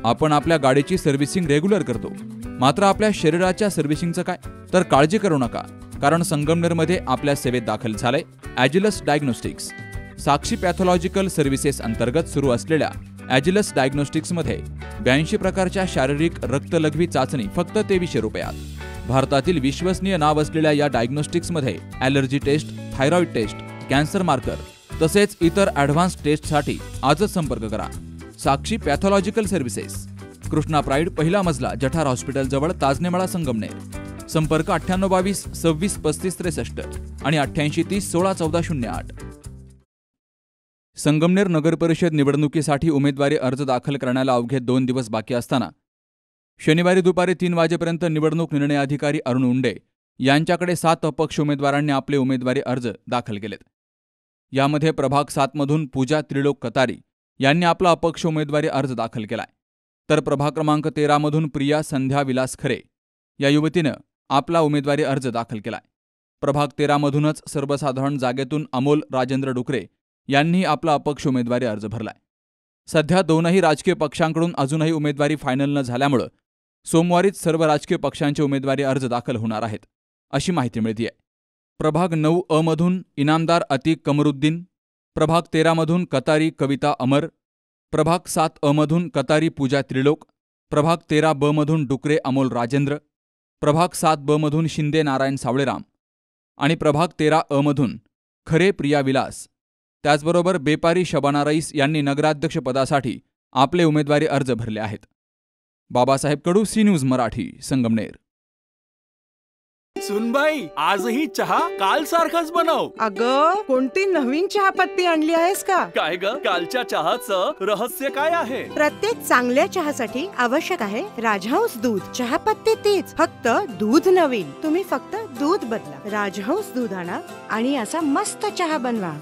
आपण आपल्या गाडीची सर्व्हिसिंग रेग्युलर करतो, मात्र आपल्या शरीराच्या सर्व्हिसिंगचं काय? तर काळजी करू नका, कारण संगमनेरमध्ये आपल्या सेवेत दाखल झालंय ॲजिलस डायग्नोस्टिक्स. साक्षी पॅथॉलॉजिकल सर्व्हिसेस अंतर्गत सुरू असलेल्या ॲजिलस डायग्नोस्टिक्समध्ये 82 प्रकारच्या शारीरिक रक्तलघवी चाचणी फक्त 2300 रुपयात. भारतातील विश्वसनीय नाव असलेल्या या डायग्नोस्टिक्समध्ये allergy test, thyroid test, cancer marker तसेच इतर ॲडव्हान्स टेस्टसाठी आजच संपर्क करा. Sakshi pathological services, Krishna Pride, पहिला मजला, जठार हॉस्पिटल जवळ, ताजनेमाळा, संगमनेर. संपर्क 9822 26 35 63 आणि 88 30 16 14 08. संगमनेर नगरपरिषद निवडणुकीसाठी उमेदवारी अर्ज दाखल करण्याला अवघे 2 दिवस बाकी असताना शनिवारी दुपारी 3 वाजेपर्यंत निवडणूक निर्णय अधिकारी अरुण उंडे यांच्याकडे 7 अपक्ष उमेदवारांनी आपले उमेदवारी अर्ज दाखल केलेत. यामध्ये प्रभाग 7 मधून पूजा त्रिलोक कतारी यांनी आपला अपक्ष उमेदवारी अर्ज दाखल केलाय, तर प्रभाग क्रमांक 13 मधून प्रिया संध्या विलास खरे या युवतीनं आपला उमेदवारी अर्ज दाखल केलाय. प्रभाग 13 मधूनच सर्वसाधारण जागेतून अमोल राजेंद्र डुकरे यांनी आपला अपक्ष उमेदवारी अर्ज भरलाय. सध्या दोनही राजकीय पक्षांकडून अजूनही उमेदवारी फायनल न झाल्यामुळं सोमवारीच सर्व राजकीय पक्षांचे उमेदवारी अर्ज दाखल होणार आहेत, अशी माहिती मिळतेय. प्रभाग 9 अ मधून इनामदार अतिक कमरुद्दीन, प्रभाग 13 मधून कतारी कविता अमर, प्रभाग 7 अ मधून कतारी पूजा त्रिलोक, प्रभाग 13 ब मधून डुकरे अमोल राजेंद्र, प्रभाग 7 ब मधून शिंदे नारायण सावळेराम आणि प्रभाग 13 अ मधून खरे प्रिया विलास. त्याचबरोबर बेपारी शबाना रईस यांनी नगराध्यक्ष पदासाठी आपले उमेदवारी अर्ज भरले आहेत. बाबासाहेब कडू, सी न्यूज मराठी, संगमनेर. सुनबाई, आजही चहा काल सारखाच बनव. अगं, कोणती नवीन चहापत्ती आणली आहेस का? काय ग, कालच्या चहाचं रहस्य काय आहे? प्रत्येक चांगल्या चहासाठी आवश्यक आहे राजहंस दूध. चहापत्ती तीच, फक्त दूध नवीन. तुम्ही फक्त दूध बदला. राजहंस दूध आणा आणि असा मस्त चहा बनवा.